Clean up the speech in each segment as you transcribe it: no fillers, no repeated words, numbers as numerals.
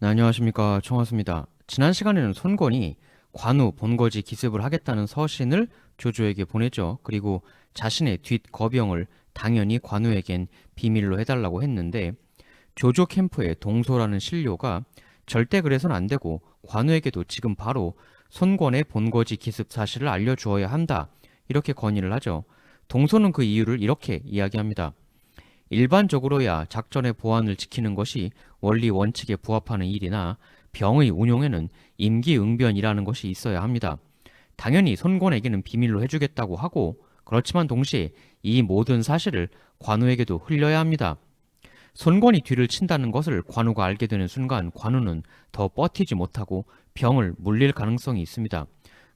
네, 안녕하십니까. 청하수입니다. 지난 시간에는 손권이 관우 본거지 기습을 하겠다는 서신을 조조에게 보내죠. 그리고 자신의 뒷거병을 당연히 관우에겐 비밀로 해달라고 했는데 조조 캠프의 동소라는 신료가 절대 그래선 안 되고 관우에게도 지금 바로 손권의 본거지 기습 사실을 알려주어야 한다. 이렇게 건의를 하죠. 동소는 그 이유를 이렇게 이야기합니다. 일반적으로야 작전의 보안을 지키는 것이 원리 원칙에 부합하는 일이나 병의 운용에는 임기응변이라는 것이 있어야 합니다. 당연히 손권에게는 비밀로 해주겠다고 하고 그렇지만 동시에 이 모든 사실을 관우에게도 흘려야 합니다. 손권이 뒤를 친다는 것을 관우가 알게 되는 순간 관우는 더 버티지 못하고 병을 물릴 가능성이 있습니다.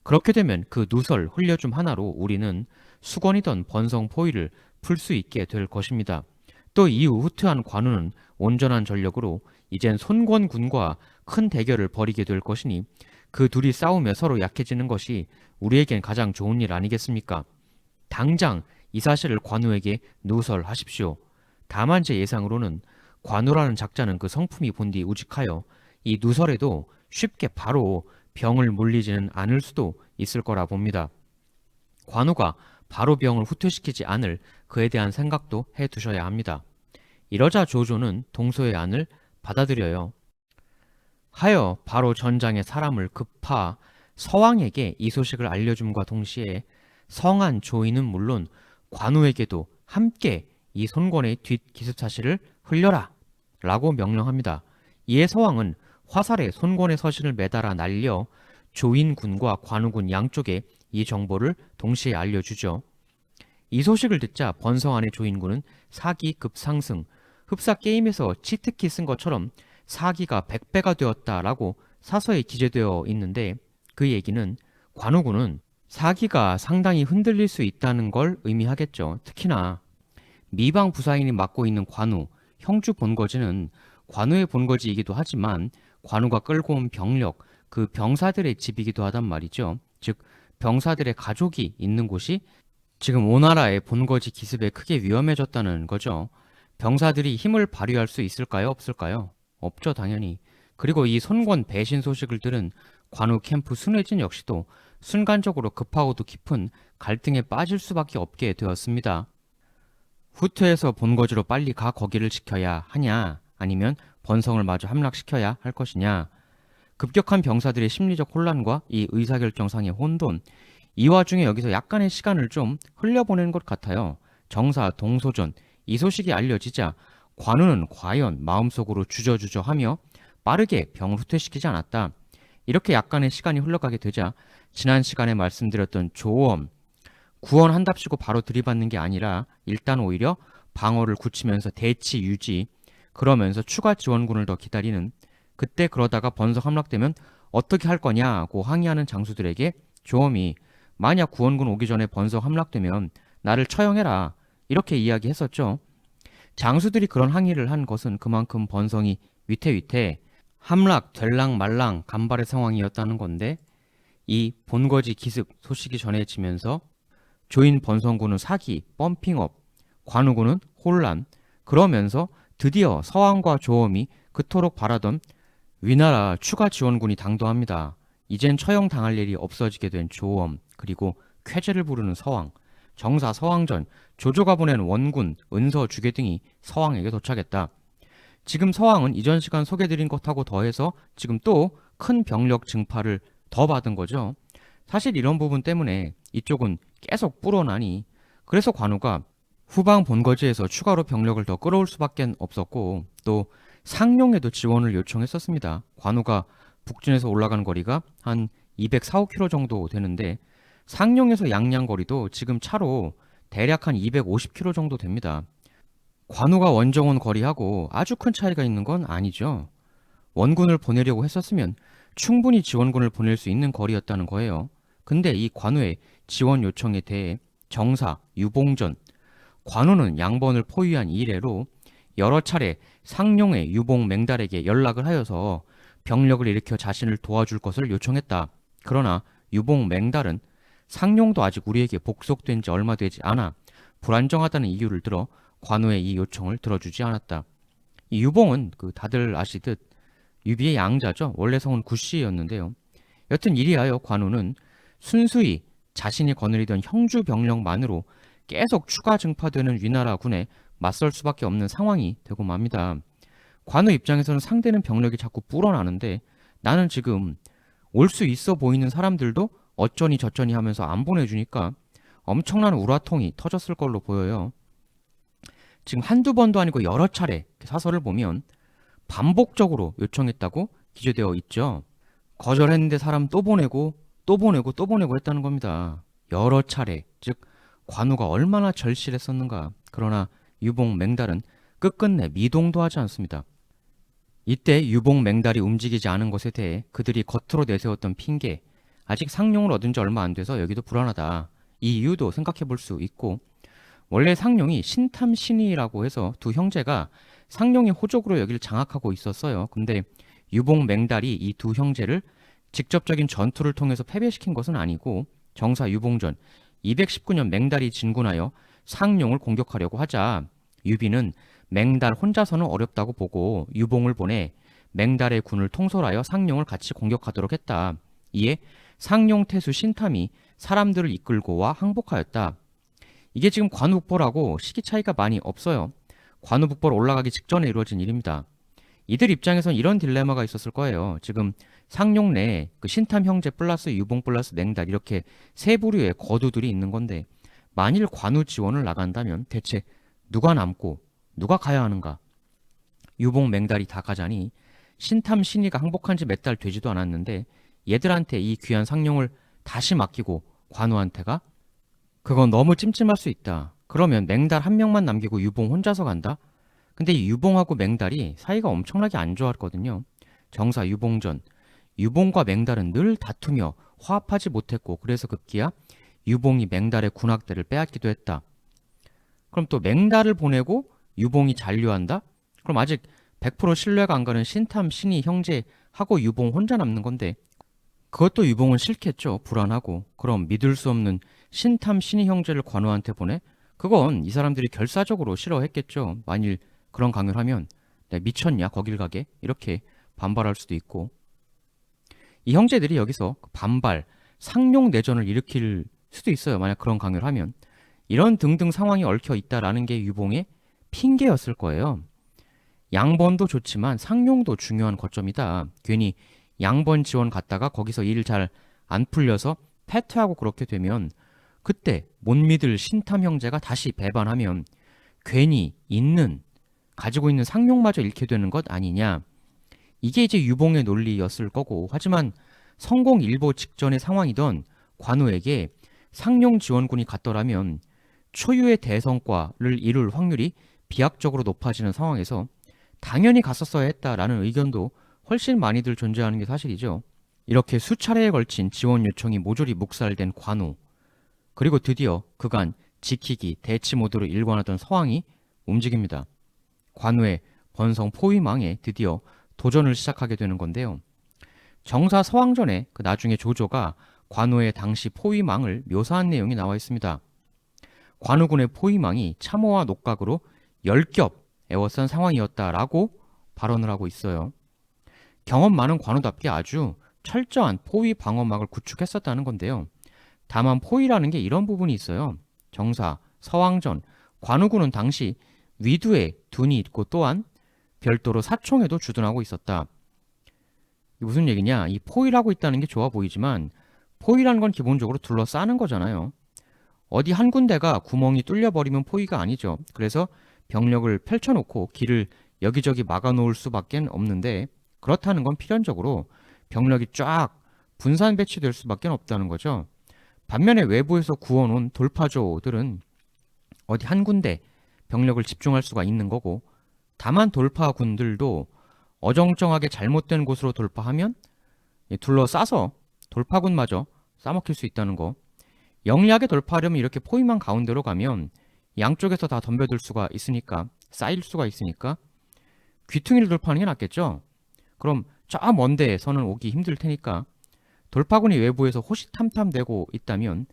그렇게 되면 그 누설 흘려줌 하나로 우리는 수건이던 번성 포위를 풀 수 있게 될 것입니다. 또 이후 후퇴한 관우는 온전한 전력으로 이젠 손권군과 큰 대결을 벌이게 될 것이니 그 둘이 싸우며 서로 약해지는 것이 우리에겐 가장 좋은 일 아니겠습니까? 당장 이 사실을 관우에게 누설하십시오. 다만 제 예상으로는 관우라는 작자는 그 성품이 본디 우직하여 이 누설에도 쉽게 바로 병을 물리지는 않을 수도 있을 거라 봅니다. 관우가 바로 병을 후퇴시키지 않을 그에 대한 생각도 해두셔야 합니다. 이러자 조조는 동소의 안을 받아들여요. 하여 바로 전장의 사람을 급파 서왕에게 이 소식을 알려줌과 동시에 성한 조이는 물론 관우에게도 함께 이 손권의 뒷기습 사실을 흘려라 라고 명령합니다. 이에 서왕은 화살에 손권의 서신을 매달아 날려 조인군과 관우군 양쪽에 이 정보를 동시에 알려주죠. 이 소식을 듣자 번성 안의 조인군은 사기 급상승, 흡사 게임에서 치트키 쓴 것처럼 사기가 100배가 되었다라고 사서에 기재되어 있는데 그 얘기는 관우군은 사기가 상당히 흔들릴 수 있다는 걸 의미하겠죠. 특히나 미방 부사인이 맡고 있는 관우, 형주 본거지는 관우의 본거지이기도 하지만 관우가 끌고 온 병력, 그 병사들의 집이기도 하단 말이죠. 즉 병사들의 가족이 있는 곳이 지금 오나라의 본거지 기습에 크게 위험해졌다는 거죠. 병사들이 힘을 발휘할 수 있을까요? 없을까요? 없죠, 당연히. 그리고 이 손권 배신 소식을 들은 관우 캠프 순회진 역시도 순간적으로 급하고도 깊은 갈등에 빠질 수밖에 없게 되었습니다. 후퇴해서 본거지로 빨리 가 거기를 지켜야 하냐, 아니면 번성을 마저 함락시켜야 할 것이냐. 급격한 병사들의 심리적 혼란과 이 의사결정상의 혼돈, 이 와중에 여기서 약간의 시간을 좀 흘려보내는 것 같아요. 정사 동소전, 이 소식이 알려지자 관우는 과연 마음속으로 주저주저하며 빠르게 병을 후퇴시키지 않았다. 이렇게 약간의 시간이 흘러가게 되자 지난 시간에 말씀드렸던 조엄, 구원한답시고 바로 들이받는 게 아니라 일단 오히려 방어를 굳히면서 대치 유지, 그러면서 추가 지원군을 더 기다리는, 그때 그러다가 번성 함락되면 어떻게 할 거냐고 항의하는 장수들에게 조엄이 만약 구원군 오기 전에 번성 함락되면 나를 처형해라 이렇게 이야기했었죠. 장수들이 그런 항의를 한 것은 그만큼 번성이 위태위태 함락, 될랑 말랑 간발의 상황이었다는 건데 이 본거지 기습 소식이 전해지면서 조인 번성군은 사기, 펌핑업, 관우군은 혼란, 그러면서 드디어 서왕과 조엄이 그토록 바라던 위나라 추가 지원군이 당도합니다. 이젠 처형당할 일이 없어지게 된 조엄, 그리고 쾌제를 부르는 서왕, 정사 서왕전, 조조가 보낸 원군, 은서, 주계 등이 서왕에게 도착했다. 지금 서왕은 이전 시간 소개드린 것하고 더해서 지금 또 큰 병력 증파를 더 받은 거죠. 사실 이런 부분 때문에 이쪽은 계속 불어나니 그래서 관우가 후방 본거지에서 추가로 병력을 더 끌어올 수밖에 없었고 또 상용에도 지원을 요청했었습니다. 관우가 북진에서 올라가는 거리가 한 204, 5km 정도 되는데 상용에서 양양 거리도 지금 차로 대략 한 250km 정도 됩니다. 관우가 원정원 거리하고 아주 큰 차이가 있는 건 아니죠. 원군을 보내려고 했었으면 충분히 지원군을 보낼 수 있는 거리였다는 거예요. 근데 이 관우의 지원 요청에 대해 정사, 유봉전, 관우는 양번을 포위한 이래로 여러 차례 상용의 유봉 맹달에게 연락을 하여서 병력을 일으켜 자신을 도와줄 것을 요청했다. 그러나 유봉 맹달은 상용도 아직 우리에게 복속된 지 얼마 되지 않아 불안정하다는 이유를 들어 관우의 이 요청을 들어주지 않았다. 이 유봉은 다들 아시듯 유비의 양자죠. 원래 성은 구씨였는데요. 여튼 이리하여 관우는 순수히 자신이 거느리던 형주 병력만으로 계속 추가 증파되는 위나라군에 맞설 수밖에 없는 상황이 되고 맙니다. 관우 입장에서는 상대는 병력이 자꾸 불어나는데 나는 지금 올 수 있어 보이는 사람들도 어쩌니 저쩌니 하면서 안 보내주니까 엄청난 우라통이 터졌을 걸로 보여요. 지금 한두 번도 아니고 여러 차례 사설을 보면 반복적으로 요청했다고 기재되어 있죠. 거절했는데 사람 또 보내고 또 보내고 또 보내고 했다는 겁니다. 여러 차례, 즉 관우가 얼마나 절실했었는가. 그러나 유봉 맹달은 끝끝내 미동도 하지 않습니다. 이때 유봉 맹달이 움직이지 않은 것에 대해 그들이 겉으로 내세웠던 핑계, 아직 상용을 얻은 지 얼마 안 돼서 여기도 불안하다. 이 이유도 생각해 볼 수 있고, 원래 상용이 신탐신이라고 해서 두 형제가 상용의 호족으로 여기를 장악하고 있었어요. 근데 유봉 맹달이 이 두 형제를 직접적인 전투를 통해서 패배시킨 것은 아니고 정사 유봉전 219년 맹달이 진군하여 상용을 공격하려고 하자 유비는 맹달 혼자서는 어렵다고 보고 유봉을 보내 맹달의 군을 통솔하여 상용을 같이 공격하도록 했다. 이에 상용 태수 신탐이 사람들을 이끌고 와 항복하였다. 이게 지금 관우북보라고 시기 차이가 많이 없어요. 관우북보로 올라가기 직전에 이루어진 일입니다. 이들 입장에선 이런 딜레마가 있었을 거예요. 지금 상용 내에 그 신탐 형제 플러스 유봉 플러스 맹달 이렇게 세 부류의 거두들이 있는 건데 만일 관우 지원을 나간다면 대체 누가 남고 누가 가야 하는가? 유봉 맹달이 다 가자니 신탐 신이가 항복한 지 몇 달 되지도 않았는데 얘들한테 이 귀한 상용을 다시 맡기고 관우한테가? 그건 너무 찜찜할 수 있다. 그러면 맹달 한 명만 남기고 유봉 혼자서 간다? 근데 이 유봉하고 맹달이 사이가 엄청나게 안 좋았거든요. 정사 유봉전. 유봉과 맹달은 늘 다투며 화합하지 못했고 그래서 급기야 유봉이 맹달의 군악대를 빼앗기도 했다. 그럼 또 맹달을 보내고 유봉이 잔류한다? 그럼 아직 100% 신뢰가 안 가는 신탐 신이 형제하고 유봉 혼자 남는 건데 그것도 유봉은 싫겠죠. 불안하고. 그럼 믿을 수 없는 신탐 신이 형제를 관우한테 보내? 그건 이 사람들이 결사적으로 싫어했겠죠. 만일 그런 강요를 하면 내가 미쳤냐 거길 가게? 이렇게 반발할 수도 있고 이 형제들이 여기서 반발, 상용 내전을 일으킬 수도 있어요. 만약 그런 강요를 하면 이런 등등 상황이 얽혀 있다라는 게 유봉의 핑계였을 거예요. 양번도 좋지만 상용도 중요한 거점이다. 괜히 양번 지원 갔다가 거기서 일 잘 안 풀려서 패퇴하고 그렇게 되면 그때 못 믿을 신탐 형제가 다시 배반하면 괜히 가지고 있는 상용마저 잃게 되는 것 아니냐. 이게 이제 유봉의 논리였을 거고 하지만 성공일보 직전의 상황이던 관우에게 상용 지원군이 갔더라면 초유의 대성과를 이룰 확률이 비약적으로 높아지는 상황에서 당연히 갔었어야 했다라는 의견도 훨씬 많이들 존재하는 게 사실이죠. 이렇게 수차례에 걸친 지원 요청이 모조리 묵살된 관우 그리고 드디어 그간 지키기 대치 모드로 일관하던 서왕이 움직입니다. 관우의 번성 포위망에 드디어 도전을 시작하게 되는 건데요. 정사 서왕전에 그 나중에 조조가 관우의 당시 포위망을 묘사한 내용이 나와 있습니다. 관우군의 포위망이 참호와 녹각으로 10겹 에워싼 상황이었다라고 발언을 하고 있어요. 경험 많은 관우답게 아주 철저한 포위 방어막을 구축했었다는 건데요. 다만 포위라는 게 이런 부분이 있어요. 정사, 서왕전, 관우군은 당시 위두에 둔이 있고 또한 별도로 사총에도 주둔하고 있었다. 무슨 얘기냐? 이 포위를 하고 있다는 게 좋아 보이지만 포위라는 건 기본적으로 둘러싸는 거잖아요. 어디 한 군데가 구멍이 뚫려버리면 포위가 아니죠. 그래서 병력을 펼쳐놓고 길을 여기저기 막아놓을 수밖에 없는데 그렇다는 건 필연적으로 병력이 쫙 분산 배치될 수밖에 없다는 거죠. 반면에 외부에서 구워놓은 돌파조들은 어디 한 군데 병력을 집중할 수가 있는 거고 다만 돌파군들도 어정쩡하게 잘못된 곳으로 돌파하면 둘러싸서 돌파군마저 싸먹힐 수 있다는 거. 영리하게 돌파하려면 이렇게 포위망 가운데로 가면 양쪽에서 다 덤벼들 수가 있으니까 쌓일 수가 있으니까 귀퉁이를 돌파하는 게 낫겠죠. 그럼 저 먼 데에서는 오기 힘들 테니까 돌파군이 외부에서 호시탐탐대고 있다면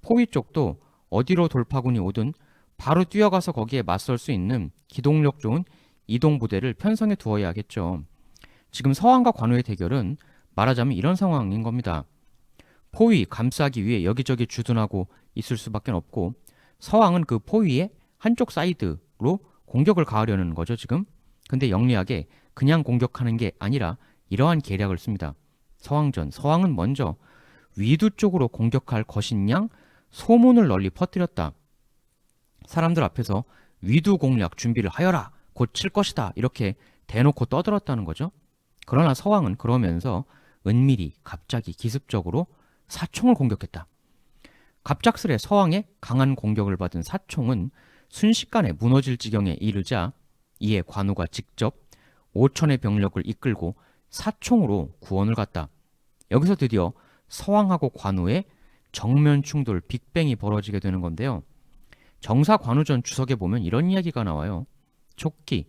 포위 쪽도 어디로 돌파군이 오든 바로 뛰어가서 거기에 맞설 수 있는 기동력 좋은 이동부대를 편성해 두어야겠죠. 지금 서왕과 관우의 대결은 말하자면 이런 상황인 겁니다. 포위 감싸기 위해 여기저기 주둔하고 있을 수밖에 없고 서왕은 그 포위의 한쪽 사이드로 공격을 가하려는 거죠, 지금. 근데 영리하게 그냥 공격하는 게 아니라 이러한 계략을 씁니다. 서왕전, 서왕은 먼저 위두 쪽으로 공격할 것인 양 소문을 널리 퍼뜨렸다. 사람들 앞에서 위두 공략 준비를 하여라, 곧 칠 것이다, 이렇게 대놓고 떠들었다는 거죠. 그러나 서왕은 그러면서 은밀히 갑자기 기습적으로 사총을 공격했다. 갑작스레 서왕의 강한 공격을 받은 사총은 순식간에 무너질 지경에 이르자 이에 관우가 직접 5천의 병력을 이끌고 사총으로 구원을 갔다. 여기서 드디어 서왕하고 관우의 정면 충돌 빅뱅이 벌어지게 되는 건데요. 정사관우전 주석에 보면 이런 이야기가 나와요. 촉기,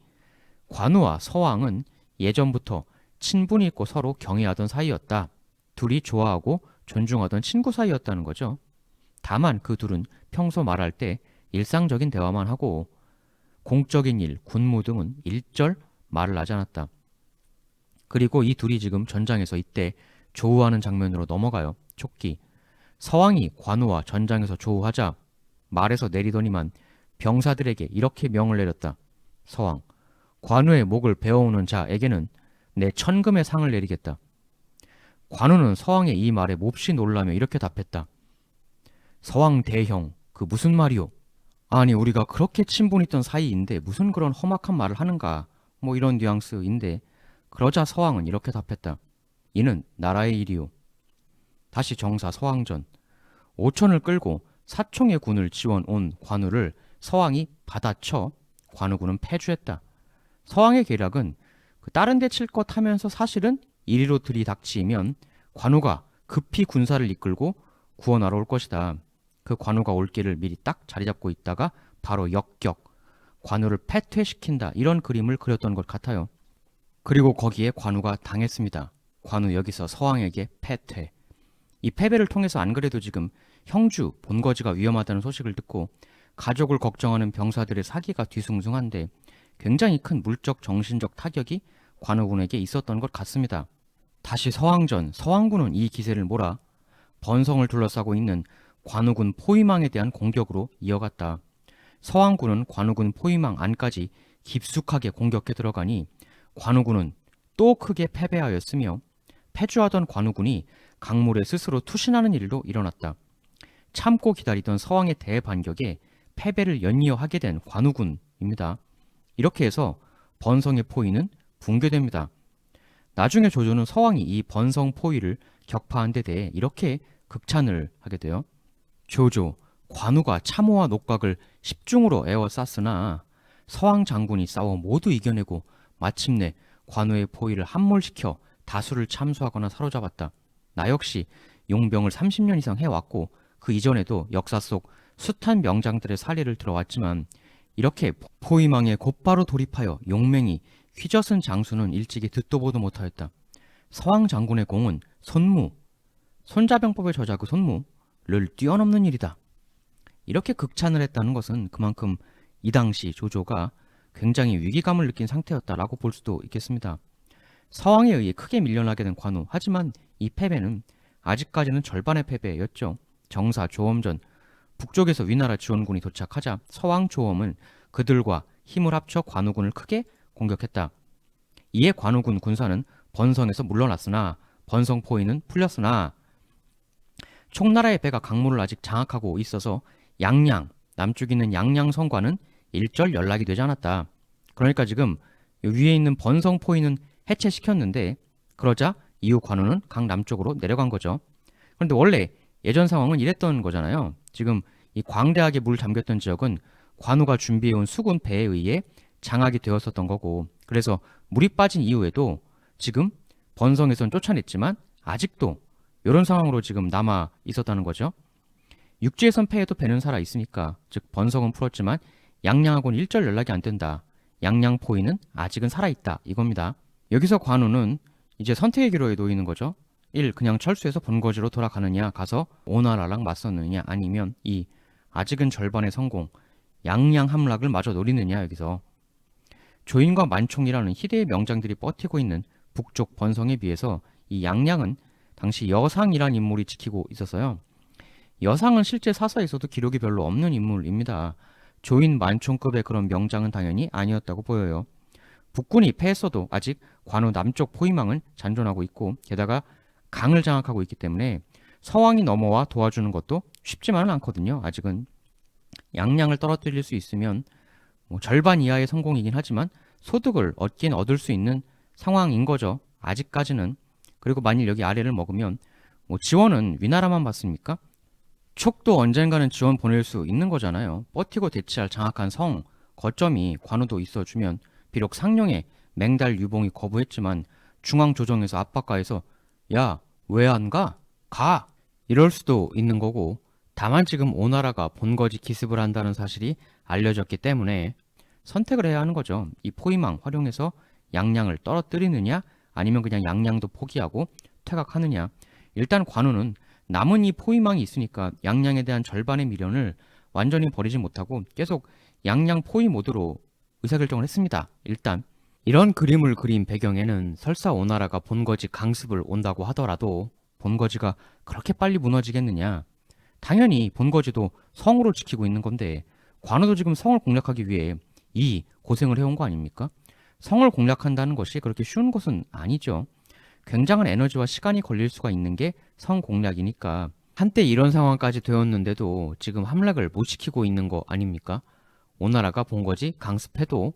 관우와 서왕은 예전부터 친분이 있고 서로 경애하던 사이였다. 둘이 좋아하고 존중하던 친구 사이였다는 거죠. 다만 그 둘은 평소 말할 때 일상적인 대화만 하고 공적인 일, 군무 등은 일절 말을 하지 않았다. 그리고 이 둘이 지금 전장에서 이때 조우하는 장면으로 넘어가요. 촉기, 서왕이 관우와 전장에서 조우하자 말에서 내리더니만 병사들에게 이렇게 명을 내렸다. 서왕, 관우의 목을 베어오는 자에게는 내 천금의 상을 내리겠다. 관우는 서왕의 이 말에 몹시 놀라며 이렇게 답했다. 서왕 대형, 그 무슨 말이오? 아니, 우리가 그렇게 친분 있던 사이인데 무슨 그런 험악한 말을 하는가? 뭐 이런 뉘앙스인데, 그러자 서왕은 이렇게 답했다. 이는 나라의 일이오. 다시 정사 서왕전. 5천을 끌고 사총의 군을 지원 온 관우를 서왕이 받아쳐 관우군은 패주했다. 서왕의 계략은 다른 데 칠 것 하면서 사실은 이리로 들이닥치면 관우가 급히 군사를 이끌고 구원하러 올 것이다. 그 관우가 올 길을 미리 딱 자리 잡고 있다가 바로 역격, 관우를 패퇴시킨다, 이런 그림을 그렸던 것 같아요. 그리고 거기에 관우가 당했습니다. 관우 여기서 서왕에게 패퇴. 이 패배를 통해서 안 그래도 지금 형주 본거지가 위험하다는 소식을 듣고 가족을 걱정하는 병사들의 사기가 뒤숭숭한데 굉장히 큰 물적 정신적 타격이 관우군에게 있었던 것 같습니다. 다시 서왕전, 서왕군은 이 기세를 몰아 번성을 둘러싸고 있는 관우군 포위망에 대한 공격으로 이어갔다. 서왕군은 관우군 포위망 안까지 깊숙하게 공격해 들어가니 관우군은 또 크게 패배하였으며 패주하던 관우군이 강물에 스스로 투신하는 일도 일어났다. 참고 기다리던 서왕의 대반격에 패배를 연이어하게 된 관우군입니다. 이렇게 해서 번성의 포위는 붕괴됩니다. 나중에 조조는 서왕이 이 번성 포위를 격파한 데 대해 이렇게 극찬을 하게 돼요. 조조, 관우가 참호와 녹각을 10중으로 에워쌌으나 서왕 장군이 싸워 모두 이겨내고 마침내 관우의 포위를 함몰시켜 다수를 참수하거나 사로잡았다. 나 역시 용병을 30년 이상 해왔고 그 이전에도 역사 속 숱한 명장들의 사례를 들어왔지만 이렇게 포위망에 곧바로 돌입하여 용맹이 휘젓은 장수는 일찍이 듣도 보도 못하였다. 서왕 장군의 공은 손무, 손자병법의 저자 그 손무를 뛰어넘는 일이다. 이렇게 극찬을 했다는 것은 그만큼 이 당시 조조가 굉장히 위기감을 느낀 상태였다라고 볼 수도 있겠습니다. 서왕에 의해 크게 밀려나게 된 관우, 하지만 이 패배는 아직까지는 절반의 패배였죠. 정사 조엄전, 북쪽에서 위나라 지원군이 도착하자 서왕 조엄은 그들과 힘을 합쳐 관우군을 크게 공격했다. 이에 관우군 군사는 번성에서 물러났으나 번성 포위는 풀렸으나 총나라의 배가 강물을 아직 장악하고 있어서 양양, 남쪽에 있는 양양성과는 일절 연락이 되지 않았다. 그러니까 지금 위에 있는 번성 포위는 해체시켰는데 그러자 이후 관우는 강 남쪽으로 내려간 거죠. 그런데 원래 예전 상황은 이랬던 거잖아요. 지금 이 광대하게 물 잠겼던 지역은 관우가 준비해온 수군 배에 의해 장악이 되었었던 거고, 그래서 물이 빠진 이후에도 지금 번성에선 쫓아냈지만 아직도 이런 상황으로 지금 남아 있었다는 거죠. 육지에선 패해도 배는 살아 있으니까, 즉 번성은 풀었지만 양양하고는 일절 연락이 안 된다. 양양 포위는 아직은 살아 있다, 이겁니다. 여기서 관우는 이제 선택의 기로에 놓이는 거죠. 1. 그냥 철수해서 본거지로 돌아가느냐, 가서 오나라랑 맞섰느냐, 아니면 2. 아직은 절반의 성공, 양양 함락을 마저 노리느냐. 여기서 조인과 만총이라는 희대의 명장들이 버티고 있는 북쪽 번성에 비해서 이 양양은 당시 여상이란 인물이 지키고 있었어요. 여상은 실제 사서에서도 기록이 별로 없는 인물입니다. 조인 만총급의 그런 명장은 당연히 아니었다고 보여요. 북군이 패했어도 아직 관우 남쪽 포위망은 잔존하고 있고 게다가 강을 장악하고 있기 때문에 서왕이 넘어와 도와주는 것도 쉽지만은 않거든요. 아직은 양양을 떨어뜨릴 수 있으면 뭐 절반 이하의 성공이긴 하지만 소득을 얻긴 얻을 수 있는 상황인 거죠. 아직까지는. 그리고 만일 여기 아래를 먹으면 뭐 지원은 위나라만 받습니까? 촉도 언젠가는 지원 보낼 수 있는 거잖아요. 버티고 대치할 장악한 성, 거점이 관우도 있어주면 비록 상령의 맹달 유봉이 거부했지만 중앙조정에서 압박가해서 야, 왜 안 가? 가! 이럴 수도 있는 거고 다만 지금 오나라가 본거지 기습을 한다는 사실이 알려졌기 때문에 선택을 해야 하는 거죠. 이 포위망 활용해서 양양을 떨어뜨리느냐 아니면 그냥 양양도 포기하고 퇴각하느냐. 일단 관우는 남은 이 포위망이 있으니까 양양에 대한 절반의 미련을 완전히 버리지 못하고 계속 양양 포위 모드로 의사결정을 했습니다. 일단 이런 그림을 그린 배경에는 설사 오나라가 본거지 강습을 온다고 하더라도 본거지가 그렇게 빨리 무너지겠느냐. 당연히 본거지도 성으로 지키고 있는 건데 관우도 지금 성을 공략하기 위해 이 고생을 해온 거 아닙니까? 성을 공략한다는 것이 그렇게 쉬운 것은 아니죠. 굉장한 에너지와 시간이 걸릴 수가 있는 게 성 공략이니까 한때 이런 상황까지 되었는데도 지금 함락을 못 시키고 있는 거 아닙니까? 오나라가 본거지 강습해도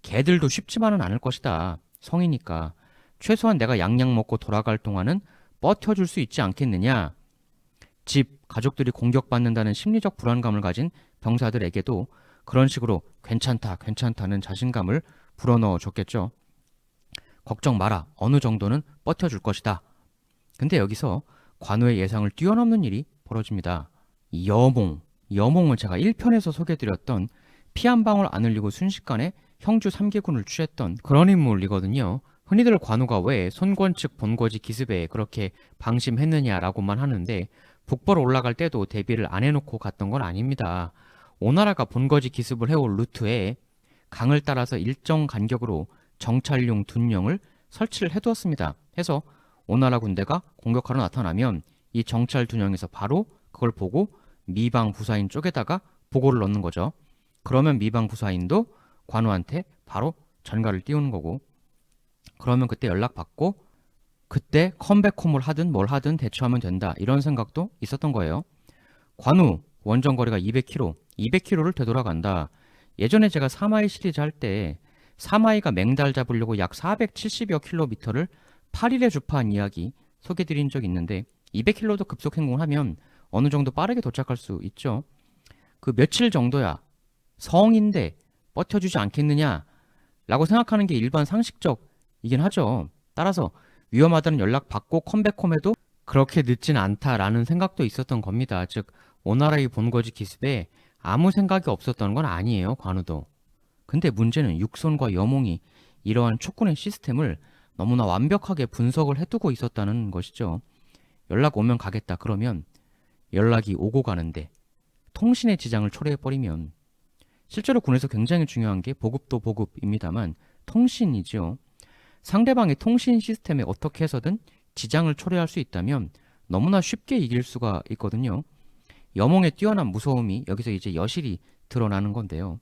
걔들도 쉽지만은 않을 것이다. 성이니까 최소한 내가 양양 먹고 돌아갈 동안은 버텨줄 수 있지 않겠느냐. 집, 가족들이 공격받는다는 심리적 불안감을 가진 병사들에게도 그런 식으로 괜찮다, 괜찮다는 자신감을 불어넣어 줬겠죠. 걱정 마라. 어느 정도는 버텨줄 것이다. 근데 여기서 관우의 예상을 뛰어넘는 일이 벌어집니다. 여몽은 제가 1편에서 소개해드렸던 피 한 방울 안 흘리고 순식간에 형주 3개군을 취했던 그런 인물이거든요. 흔히들 관우가 왜 손권 측 본거지 기습에 그렇게 방심했느냐라고만 하는데 북벌 올라갈 때도 대비를 안 해놓고 갔던 건 아닙니다. 오나라가 본거지 기습을 해올 루트에 강을 따라서 일정 간격으로 정찰용 둔령을 설치를 해두었습니다. 해서 오나라 군대가 공격하러 나타나면 이 정찰 둔령에서 바로 그걸 보고 미방 부사인 쪽에다가 보고를 넣는 거죠. 그러면 미방 부사인도 관우한테 바로 전가를 띄우는 거고 그러면 그때 연락받고 그때 컴백홈을 하든 뭘 하든 대처하면 된다. 이런 생각도 있었던 거예요. 관우 원정거리가 200km, 200km를 되돌아간다. 예전에 제가 사마이 시리즈 할 때 사마이가 맹달 잡으려고 약 470여 킬로미터를 8일에 주파한 이야기 소개드린 적이 있는데 200km도 급속 행군을 하면 어느 정도 빠르게 도착할 수 있죠. 그 며칠 정도야 성인데 버텨주지 않겠느냐 라고 생각하는 게 일반 상식적이긴 하죠. 따라서 위험하다는 연락 받고 컴백홈에도 그렇게 늦진 않다라는 생각도 있었던 겁니다. 즉 오나라의 본거지 기습에 아무 생각이 없었던 건 아니에요. 관우도. 근데 문제는 육손과 여몽이 이러한 촉군의 시스템을 너무나 완벽하게 분석을 해두고 있었다는 것이죠. 연락 오면 가겠다 그러면 연락이 오고 가는데 통신의 지장을 초래해버리면 실제로 군에서 굉장히 중요한 게 보급도 보급입니다만 통신이죠. 상대방의 통신 시스템에 어떻게 해서든 지장을 초래할 수 있다면 너무나 쉽게 이길 수가 있거든요. 여몽의 뛰어난 무서움이 여기서 이제 여실히 드러나는 건데요.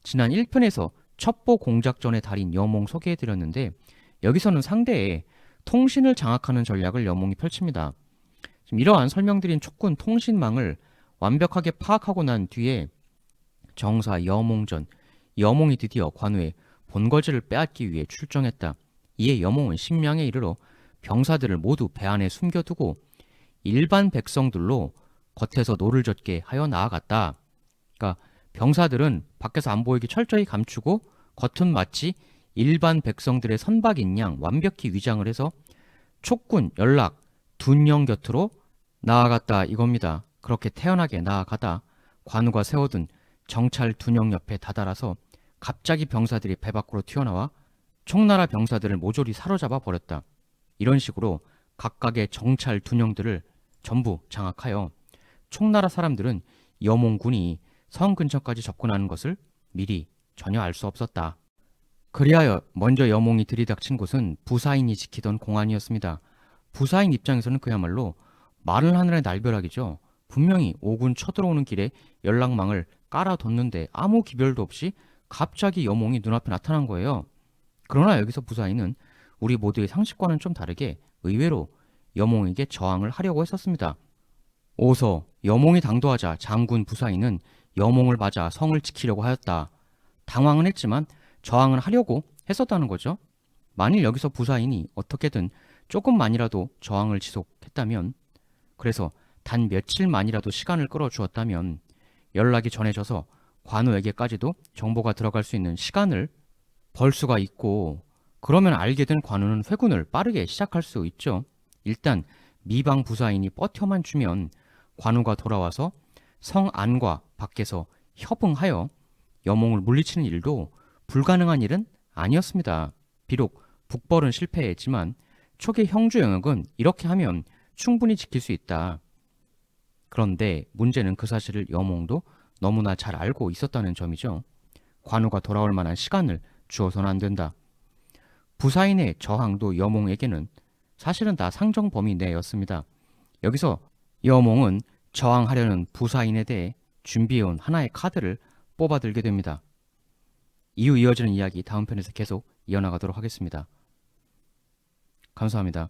지난 1편에서 첩보 공작전의 달인 여몽 소개해드렸는데 여기서는 상대의 통신을 장악하는 전략을 여몽이 펼칩니다. 지금 이러한 설명드린 촉군 통신망을 완벽하게 파악하고 난 뒤에 정사 여몽전, 여몽이 드디어 관우의 본거지를 빼앗기 위해 출정했다. 이에 여몽은 신명에 이르러 병사들을 모두 배 안에 숨겨두고 일반 백성들로 겉에서 노를 젓게 하여 나아갔다. 그러니까 병사들은 밖에서 안 보이게 철저히 감추고 겉은 마치 일반 백성들의 선박인 양 완벽히 위장을 해서 촉군 연락 둔령 곁으로 나아갔다 이겁니다. 그렇게 태연하게 나아가다 관우가 세워둔 정찰 둔령 옆에 다다라서 갑자기 병사들이 배 밖으로 튀어나와 총나라 병사들을 모조리 사로잡아 버렸다. 이런 식으로 각각의 정찰 둔령들을 전부 장악하여 총나라 사람들은 여몽군이 성 근처까지 접근하는 것을 미리 전혀 알 수 없었다. 그리하여 먼저 여몽이 들이닥친 곳은 부사인이 지키던 공안이었습니다. 부사인 입장에서는 그야말로 마른 하늘의 날벼락이죠. 분명히 오군 쳐들어오는 길에 연락망을 깔아뒀는데 아무 기별도 없이 갑자기 여몽이 눈앞에 나타난 거예요. 그러나 여기서 부사인은 우리 모두의 상식과는 좀 다르게 의외로 여몽에게 저항을 하려고 했었습니다. 오서 여몽이 당도하자 장군 부사인은 여몽을 맞아 성을 지키려고 하였다. 당황은 했지만 저항을 하려고 했었다는 거죠. 만일 여기서 부사인이 어떻게든 조금만이라도 저항을 지속했다면, 그래서 단 며칠만이라도 시간을 끌어주었다면 연락이 전해져서 관우에게까지도 정보가 들어갈 수 있는 시간을 벌 수가 있고, 그러면 알게 된 관우는 회군을 빠르게 시작할 수 있죠. 일단 미방 부사인이 버텨만 주면 관우가 돌아와서 성 안과 밖에서 협응하여 여몽을 물리치는 일도 불가능한 일은 아니었습니다. 비록 북벌은 실패했지만 초기 형주 영역은 이렇게 하면 충분히 지킬 수 있다. 그런데 문제는 그 사실을 여몽도 너무나 잘 알고 있었다는 점이죠. 관우가 돌아올 만한 시간을 주어서는 안 된다. 부사인의 저항도 여몽에게는 사실은 다 상정 범위 내였습니다. 여기서 여몽은 저항하려는 부사인에 대해 준비해온 하나의 카드를 뽑아들게 됩니다. 이후 이어지는 이야기 다음 편에서 계속 이어나가도록 하겠습니다. 감사합니다.